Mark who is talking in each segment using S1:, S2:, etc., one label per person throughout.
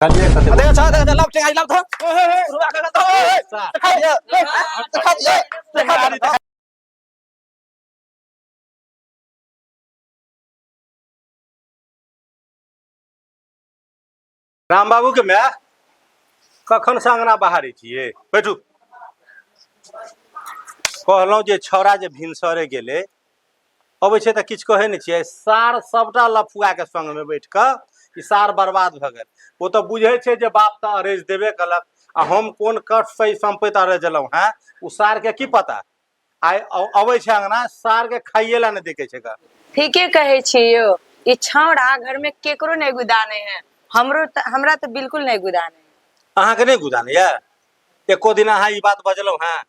S1: देखा अच्छा देखा लाभ चंगाई लाभ था रुआ का तो दिखा दिया
S2: राम बाबू के मैं कखन से अंगना बाहरी छिए बैठू कहलौं जे छौड़ा जे भिनसरे गेले अबै छै त किछ कहै नै छियै सार सबटा लफुआ के संग में बैठ क ई सार बर्बाद भ गेल ओ त बुझै छै जे बाप त अरेज देबे कलक आ हम कोन कष्ट से ई संपत्ति अरेजलौं हैं उ सार के की पता आइ अबै छै अंगना सार के खाइए ला नै देखे छै ग
S3: ठीके कहे छी यो ई छौड़ा घर में केकरो नहीं गुदाने हैं हमरा तो बिल्कुल नहीं गुदाने
S2: अहाँ के नै गुदान ये एको दिन अहाँ ई बात बजलौं हैं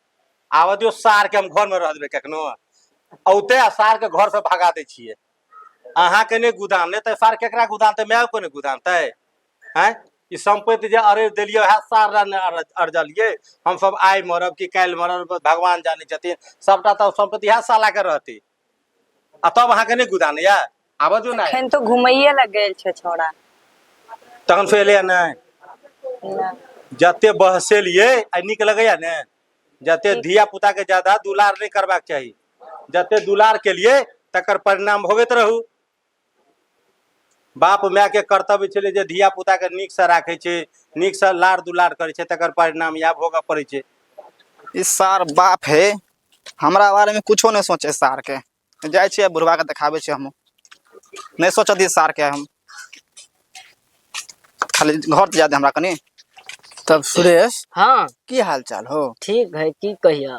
S2: आब दियो सार के हम घर में रह देबै कखनो औते आ सार के घर से भगा दै छियै अहाँ के नै गुदान नै त सार केकरा गुदानतै माय को नै गुदानतै हैं ई संपत्ति जे अरेज देलियै है सार ला अर्जलियै हम सब आइ मरब कि काल्हि मरब भगवान जानै छथिन सबटा त संपत्ति है साला के रहतै आ तब अहाँ के नै गुदान ये आब दियो ना
S3: एखन तो घुमैये लग गेल छै छौड़ा
S2: तहन से एलै नै जते बहसेलियै आ नीक लगैया ने जते धिया पुता के ज्यादा दुलार नहीं करबाक चाही जते दुलार के लिए तकर परिणाम भोगैत रहू बाप माय के कर्तव्य छलै जे धिया पुता के नीक से राखै छै नीक से लाड़ दुलार करै छै तकर परिणाम या भोगऽ पड़ै छै
S1: इस सार बाप है हमरा बारे में कुछो नहीं सोचे सार के जाय छियै बुढ़वा के देखाबे छियै हम नहीं सोचत सार के हम खाली घर जा दे हमरा कनी
S4: तब सुरेश
S5: हाँ
S4: की हाल चाल हो
S5: ठीक है की कहिया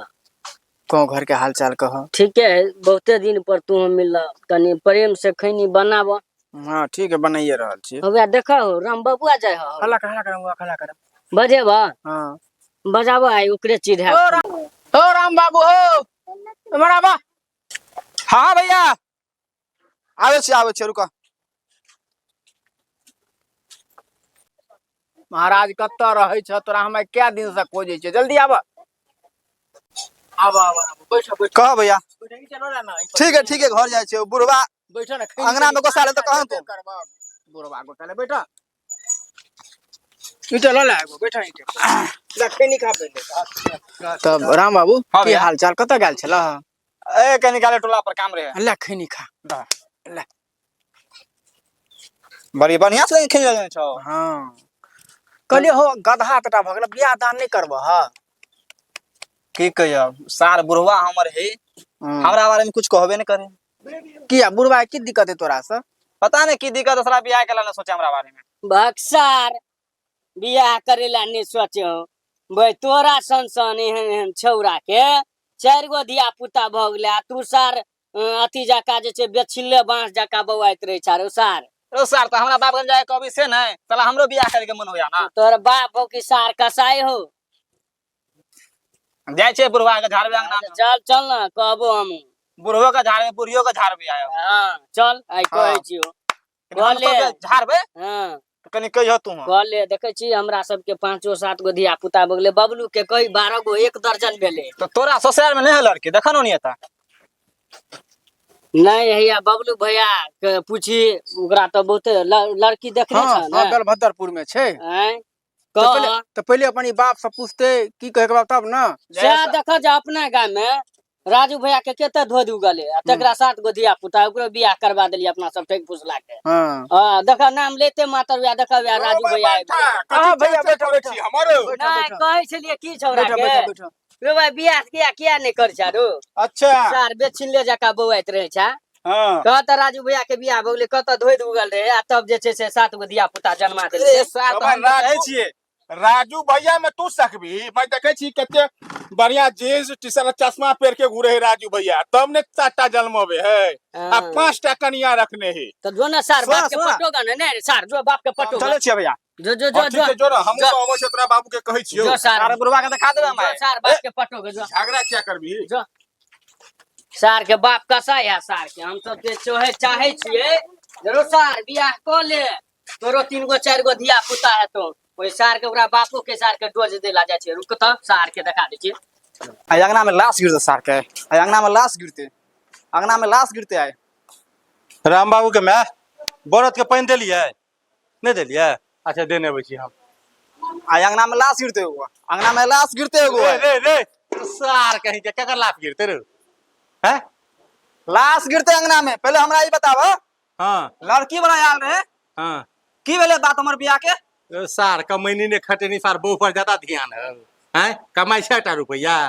S4: गाँव घर के हाल चाल कह
S5: ठीक है बहुते दिन पर तू मिल तनी प्रेम से खैनी बनाब
S4: हाँ ठीक है बनाइए रहल छी
S5: हवे देखा हो राम बबुआ जाय हो
S4: खला करम
S5: बजेबा
S4: हाँ
S5: बजाबो आई ओकरे चीज है
S4: ओ राम बाबू हो मराबा
S1: हाँ भैया आवे छी रुका
S4: महाराज कत्ता रहे छ तोरा हमें क्या दिन से खोजे छ जल्दी आब बैठो
S1: कह भैया
S4: चलो ना
S1: ठीक है घर जाय छी बुढ़वा
S4: बैठो ना
S1: अंगना में गोसाले तो कहन तू
S4: बुढ़वा गोसाले बैठो इटे लो लागो बैठो इटे लखनी खा पहले तब राम बाबू
S1: हाँ
S4: की
S1: भैया।
S4: हाल चाल कत्ता गेल छला
S1: ए कनी काले टोला पर काम रहे
S4: लखनी खा ले
S1: बड़ी बढ़िया से खेल जाने छौ
S4: हाँ कहलिए हो गधा तटा भ गेल बियाह दान नहीं करब ह
S1: की कहियो सार बुढ़वा हमर है हमरा बारे में कुछ कहबे नहीं करे
S4: किया बुढ़वा की दिक्कत है तोरा से
S1: पता नहीं की दिक्कत साला बियाह केला ना सोचे हमरा बारे में
S5: बक्सार बियाह करेला नहीं सोचो भाई तोरा संसन एहन एहन छौरा के 4 गो धिया पुता भ गेले आ तू सार अथी जका जे छै बेचिल्ले बांस जका बौआइत रहे छारो सार
S1: ओ सार तो हमरा बाप गंज जाए कभी से नहीं साला हमरो बियाह करे के मन होया ना
S5: तोर बाप हो कि सार कसाई हो
S1: जाय छे बुढ़वा के झाड़वे अंगना में
S5: चल चल ना कहबो हम
S1: बुढ़वा के झाड़वे बुढ़ियो के झाड़वे आयो
S5: हाँ चल आई कहै छियो
S1: हम
S5: कहले
S1: सब झाड़वे
S5: हाँ
S1: कनी कहियो तू
S5: कहले देखे छी हमरा सबके 5-7 गो धिया पुता भ गेले बबलू के कही 12 गो 1 दर्जन भेले
S1: तो तोरा ससुराल में नहीं है लड़की देखा नहीं आता
S5: नहीं हैया बबलू भैया के पूछी ओकरा तो बहुते लड़की देखने
S4: हाँ
S5: छ
S4: हाँ
S5: ने
S4: बलभद्रपुर में छे
S5: हैं
S4: तो
S5: कह
S4: पहले अपनी बाप से पूछते की कहे के बाप तब ना
S5: से देख जा अपना गांव में राजू भैया के केते धो दू गले आ तकरा 7 गो धिया पुता ओकरो बियाह करवा देली अपना सब ठेक फुसला के
S4: हाँ
S5: हां देख नाम लेते मातर भैया देख राजू भैया
S4: हाँ भैया बैठो बैठो
S5: नहीं कहै छलिए की छौरा
S4: बैठो
S5: के
S4: बैठो बैठो
S5: रे भाई बियाह किया नहीं कर छारो
S1: अच्छा
S5: सार बेचिल्ले जका बौआइत रहे छा
S1: हां
S5: कहता राजू भैया के बियाह भ गेले कत धोइ दुगल रहे आ तब जे छै से 7 गो धिया पुता जन्मा देले
S1: ए सार तो हम कहै छिए
S6: राजू भैया में तू सकबी मैं देखे छी कते बढ़िया जींस टी-शर्ट चश्मा पहन के घूरे है राजू भैया तब ने 4टा जन्मवे है आ 5टा कन्या रखने है
S5: तो जो ना सार बाप के पटोगा ने सार जो बाप के पटोगा
S1: चले छिए भैया
S5: जो जो जो
S6: ठीक है जो हम तो अवश्य तोरा बाबू के कहै छियो
S5: जो सार
S1: सार बुढ़वा के दिखा देबे मैं
S5: सार बाप के पटोगा जो
S6: झगड़ा क्या करबी
S5: जो सार के बाप कसा है सार के हम सब के चोहे चाहे छिए जरो सार बियाह क ले तोरो 3 गो 4 गो धिया पुता है तो ओइ सार के ओकरा बापो के सार के डोज देला जाय छै रुक त सार के दिखा दे छी
S1: अंगना में लाश गिरते सार के अंगना में लाश गिरते आए
S2: राम बाबू के मैं बरत के पानी देलिए नहीं देलिए अच्छा देने बची हम
S1: आ अंगना में लाश गिरते हुआ, अंगना में लाश गिरते हुआ,
S2: रे रे सार कहीं के क्या कर लाभ गिरते रे हैं?
S1: लाश गिरते अंगना में। पहले हमरा ये बताओ,
S2: हाँ
S1: लड़की बड़ा आयल रहे
S2: हाँ
S1: की भेले बात हमर बियाह के?
S2: सार कमैनी ने खटेनी सार बहू पर ज्यादा ध्यान है कमाई 6 रुपया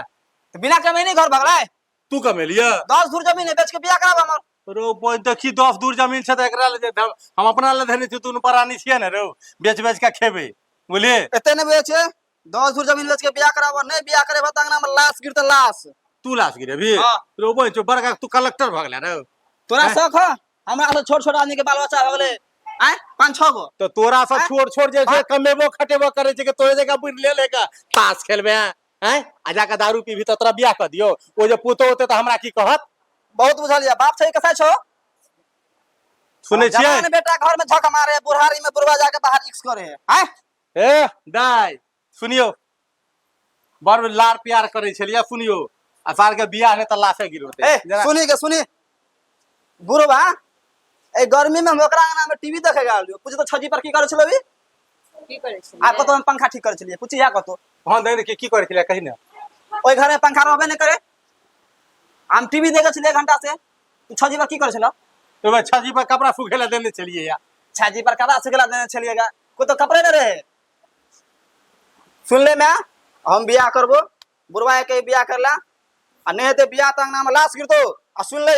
S1: तो बिना कमाई घर भगलाय,
S2: तू कमेलिया
S1: 10 धूर जमीन है बेच के बियाह कराब हमर।
S2: रो बोल देखी 10 दूर जमीन छै त एकरा ले हम अपना ले धनी तू परानी छिए न रो बेच बेच के खेबे बोलिए
S1: एते ने बेचे 10 धूर जमीन बेच के बियाह कराब, नहीं बियाह करे त अंगना में लाश गिरते लाश।
S2: तू लाश गिरे भी
S1: हाँ।
S2: रो बोल जो बड़का तू कलेक्टर भगला रे
S1: तोरा शौक है? हमरा तो छोट छोट आदमी के बाल बच्चा भगले आय 5-6 गो।
S2: तो तोरा सब छोड़ छोड़ जे छै कमेबो खटेबो करे छै के तोरे जगह बुन ले लेका ताश खेलबे हैं आजा का दारू पीबी त तोरा बियाह क दियो ओ जे पुतो होते त हमरा की कहत?
S1: बहुत बुझलिया बाप छै कसा छो?
S2: सुनै छियै
S1: जवान बेटा घर में झक मारे, बुढ़ारी में बुढ़वा जाके बाहर इक्स करे हैं।
S2: ए दाई सुनियो बड़ लार प्यार करे छलिया सुनियो आ सार के बियाह ने त लाशे गिरते
S1: ए सुनी के सुनी बुढ़वा ए गर्मी में हम ओकरा अंगना में टीवी देखे गेल रहियो, पूछ तो छजी पर की करे छलो बी?
S3: की करे छी?
S1: आपको तो हम पंखा ठीक करे छलिए, पूछी या कतो
S2: हां दे की करे छलिया कहि ना
S1: ओई घर में पंखा रहबे नहीं करे, हम टीवी देखे छलिए 1 घंटा से। तू छजी पर की करे छलो?
S2: तो मैं छजी पर कपड़ा सूखेला देने चलिए या
S1: छजी पर कदा सिगला देने छलिएगा, को तो कपड़े न रहे। सुन ले मैं हम बियाह करबो, बुढ़वा के बियाह करला आ नहीं ते बियाह त अंगना में लाश गिरतो। आ सुन ले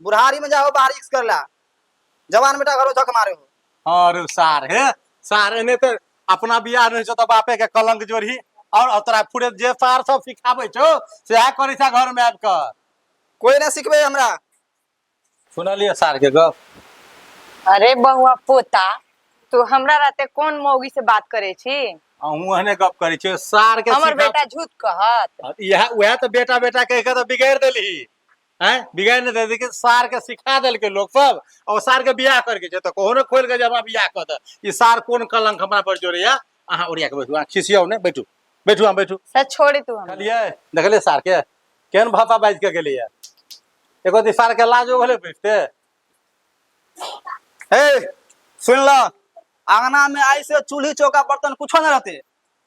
S1: बुढ़ारी में जाओ बाहर इक्स करला, जवान बेटा घरो झक मारे हो।
S2: हां रे सार हे सार ने तो अपना बियाह नहीं छ त बापे के कलंक जोरही और तोरा पूरे जे सार सब सिखाबै छो से आ करै छ घर में आब क
S1: कोई ना सिखबे हमरा।
S2: सुनलिए सार के गप
S3: अरे बहुआ पोता, तू हमरा रहते कौन मौगी से बात करे छी?
S2: अहू हने गप करै छ सार के
S3: हमर बेटा झूठ कहत।
S2: यह वह तो बेटा बेटा कह के तो बिगाड़ देली हैं बिगाड़ ने दे के सार के सिखा देल के लोग सब और सार के बियाह करके जे तो कोनो खोल के जब बियाह क द ई सार कोन कलंक हमरा पर जोरे या अहाँ ओरिया के बैठू खिसियो ने बैठू बैठू हम बैठू
S3: सच छोड़ी तू हम।
S2: कहलिए देखले सार के केन भापा बाज के गेली या एको दी सार के लाजो भले बैठते
S1: हे सुन ल, अंगना में आई से चूल्ही चौका बर्तन कुछो न रहते।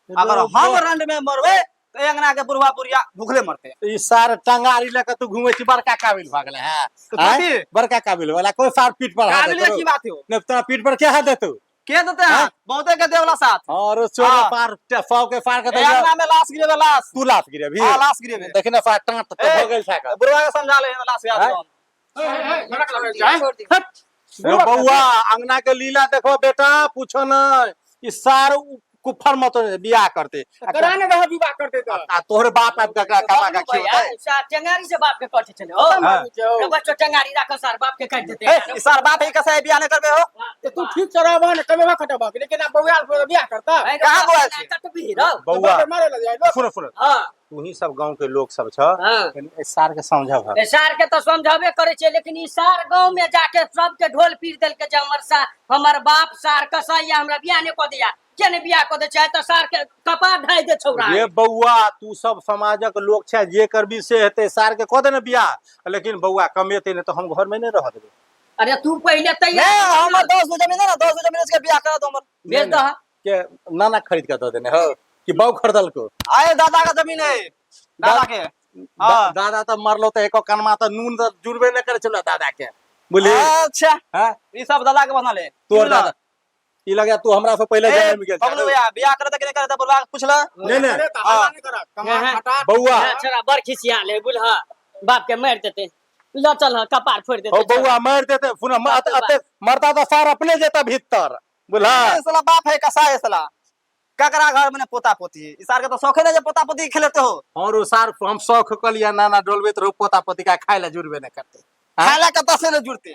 S1: अगर हम रंड में मरबे तो ए अंगना के बुढ़वा बुढ़िया भूखले मरते।
S2: ई सार टंगारी लेके तू घूमे छी बड़का काबिल भागले है
S1: कथी?
S2: बड़का काबिल वाला कोई सार पीठ पर हाथ
S1: काबिल
S2: दे
S1: की बात हो?
S2: न तोरा पीठ पर क्या हाथ दे तू
S1: के देते हैं? बहुते के देवला साथ।
S2: और चोर
S1: हाँ।
S2: पार 100 के पार के
S1: ए अंगना में लाश गिरेबे लाश।
S2: तू लात गिरे भी
S1: हां लाश गिरेबे।
S2: देखि ना सार टांट तो हो गेल था का
S1: बुढ़वा के समझा ले लाश याद
S2: हैं?
S1: हम।
S2: ए बउआ अंगना के लीला देखो बेटा पूछो न ई सार कुफर मत बियाह करते
S4: कराने रहा विवाह करते तो
S2: आ तोहरे बाप आप का कमा का खियो
S5: सार चंगारी से बाप के कटे चले हो रे बच्चो चंगारी राखो सार बाप के काट देते
S1: ए सर बाप ही कैसे बियाह न करबे हो?
S4: तो तू ठीक चरावा न कमेवा खटबा लेकिन अब बउआ विवाह करता
S1: कहाँ बुआ छी?
S5: कट भी रहो
S2: बउआ
S4: मारे लग जाए
S2: सुनो सुनो
S5: हां
S2: तू ही सब गांव के लोग सब छ
S5: हां
S2: ए सार के समझब
S5: ए सार के तो समझावे करे छे लेकिन ई सार गांव में जाके सबके ढोल पीट देल के जे हमर बाप सार कसैया हमरा बियाह ने क दिया केने बियाह क दे चाहे तो सार के कपार ढाई दे छौरा
S2: ये बउआ तू सब समाजक लोग छै जे करबी से हेते सार के क दे न बियाह लेकिन बउआ कमेते ने तो हम घर में नहीं रह देबे
S5: अरे तू पहले
S1: नहीं
S5: तैयार
S1: हमर 10 गो जमीन है ना, 10 गो जमीन के बियाह करा दो हमर।
S5: बेच दह
S2: के नाना खरीद के दे देने हो कि बाऊ खरीदल को
S1: आए दादा का जमीन है दादा के। हां
S2: दादा तो मरलो तो एको कनमा तो नून तो जुड़बे न करे चलो दादा के बोली
S1: अच्छा
S2: हां
S1: ई सब दादा के बनले
S2: तोर दादा ई लगे तू हमरा से पहले जन्म में गेल
S1: बबलू भैया बियाह करते कि नहीं करते बुढ़वा पूछ ल।
S2: नहीं नहीं
S4: नहीं करा कमा खटा
S2: बउआ
S5: छोरा बड़ खिसिया ले बुलहा बाप के मार देते ल चल कपार फोड़ देते
S2: ओ बउआ मार देते पुनः मरता तो सार अपने जेता भीतर बुला
S1: ए साला बाप है कसा है साला ककरा घर में पोता पोती ई सार के तो शौक है ना जे पोता पोती खेलते हो।
S2: और वो सार हम शौक कर लिया नाना डोलबे तो पोता पोती का खाए ला जुड़बे न करते
S1: खाला के तसे न जुड़ते।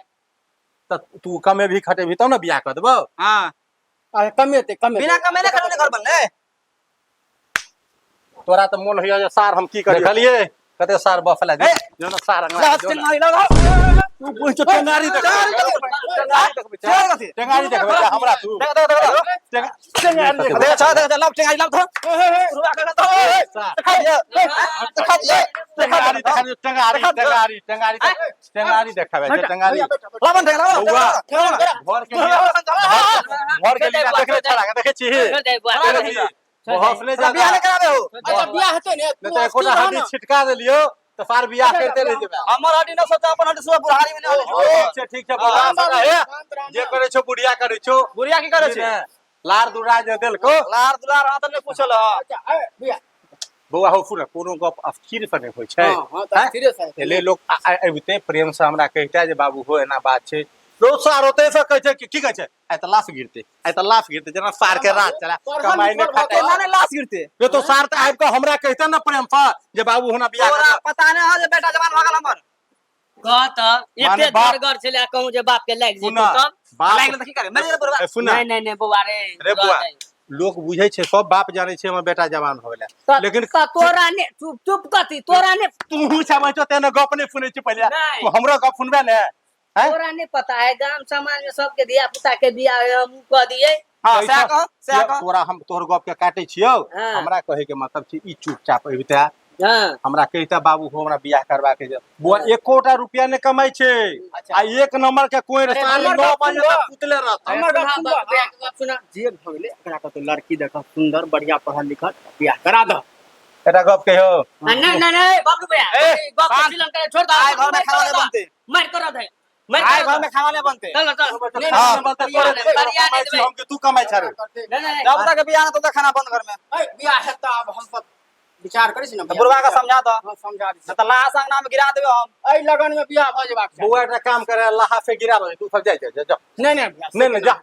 S2: तो तू कमे भी खटे भी तब ना बियाह कर देबो
S1: हां
S4: अरे कमेते कमे
S1: बिना कमेले खड़े घर बनले।
S2: तोरा तो मन होइया जे सार हम की करी खलिए कते सार बफला
S1: ए!
S2: जो ना सार
S1: ला टेंगारी लगा
S2: तू पूछ टेंगारी देख टेंगारी देख बेटा हमरा तू टेंगारी देख
S1: दे अच्छा दे लब टेंगारी लब था बुढ़वा का तो
S2: टेंगारी देखावे छै टेंगारी
S1: लावन टेंगारी
S2: बौआ घर के लिए देख रे छड़ा देखे छी बहुत ने जा
S1: बियाह नहीं करावे हो
S4: अच्छा बियाह हेतै ने
S2: नहीं तो एकोटा हड्डी छिटका देलियो तो सार बियाह करते रह जेबे
S1: हमर हड्डी न सोचा अपन हड्डी सुबह बुढ़ारी में ले
S2: ठीक छै बुढ़ा जे करे छो बुढ़िया करे छो
S1: बुढ़िया की करे छै
S2: लार दुरा जे देलको
S1: लार दुलार हाथ में पूछल ह
S4: अच्छा ए बियाह
S2: बौआ हो फुन कोनो गप अफकीर पर नहीं होय छै
S4: हां त फिरे से
S2: एले लोग अबिते प्रेम से हमरा कहता जे बाबू हो एना बात छै लोग सार होते से कहै छै की कहै छै आइ त लाश गिरते जना सार के रात चला कमाई ने खाता
S1: माने लाश गिरते
S2: ये तो सार त आइब के हमरा कहते ना प्रेम से जे बाबू होना बियाह
S1: तोरा पता नहीं है जे बेटा जवान भ गेल हमर
S5: कहत
S2: माने
S5: एते
S2: बाप-
S5: घर छले कहूं जे बाप के लाग
S2: सुना
S5: जेतौ तब
S2: बाप
S1: लाइन त की करे मेरे बुढ़वा
S2: सुना
S5: नहीं नहीं बौआ रे
S2: रे बुआ लोग बुझै छै सब बाप जानै छै हमर बेटा जवान हो गेलै लेकिन
S5: तोरा ने चुप चुप कथी तोरा ने
S2: तू छाबै छौ तेने गप नहीं सुनै छी पहिले
S5: नहीं।
S2: तू हमरो गप सुनबे ने हैं
S5: तोरा ने पता है गांव समाज में सबके दिया पुता के बियाह हम कह दिए
S1: हां से कह
S2: तोरा हम तोहर गप के काटै छियौ
S5: हाँ।
S2: हमरा कहे के मतलब छै ई चुपचाप अबिते
S5: हां
S2: हमरा कहता बाबू हो हमरा बियाह करबा के जे बुआ एकोटा रुपया ने कमाई छै आ एक नंबर के कोई
S4: अरे
S2: साल
S4: हमर
S2: 9
S4: गप
S2: बजे
S4: सुनबो।
S2: तक पुतले रहता
S4: हमर गप सुनबो।
S5: सुना
S4: जे भ गेलै एकरा कतो लड़की देख सुंदर बढ़िया पढ़ल लिखल बियाह करा द
S2: एटा गप कहियो
S5: नहीं नहीं नहीं बाबू भैया
S1: ए,
S5: गप
S1: बात-
S5: चिलन करे छोड़ दो
S1: आए घर में खाना नहीं बनते
S5: मार कर दे मार
S1: आए
S5: कर
S1: घर में खाना नहीं बनते
S5: चल चल
S4: नहीं,
S2: हां
S4: नहीं,
S5: नहीं,
S2: हम के तू कमाई छारे
S5: नहीं नहीं
S1: जब तक बियाह न तो खाना बंद घर में
S4: ए बियाह हेता अब हम सब विचार करै छी न
S1: बुढ़वा का समझा दो
S4: हां समझा दी
S1: न त लाश अंगना में गिरा देबे हम
S4: ए लगन में बियाह भ जेबाक छै
S2: बुआ एकटा काम करे अल्लाह से गिराबे तू सब जाय जा जा
S4: नहीं नहीं बियाह
S2: नहीं नहीं जा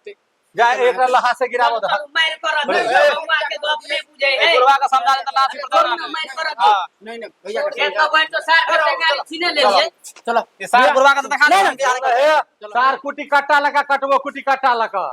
S2: जा एकटा अल्लाह से गिराबे दे
S5: मार कर दे
S2: अरे,
S5: बउआ के गप नहीं बुझे है
S1: बुढ़वा का समझा दे त लाश पर
S5: छोड़
S1: दो
S5: ना मार कर दे
S1: हां
S4: नहीं नहीं भैया के
S5: एक तो बैठ तो सार कर गाड़ी छीने ले लिए
S4: चलो
S1: ये सारा बुढ़वा का तो दिखा दे बियाह
S2: सार कुटी कट्टा लगा कटबो कुटी कट्टा लगा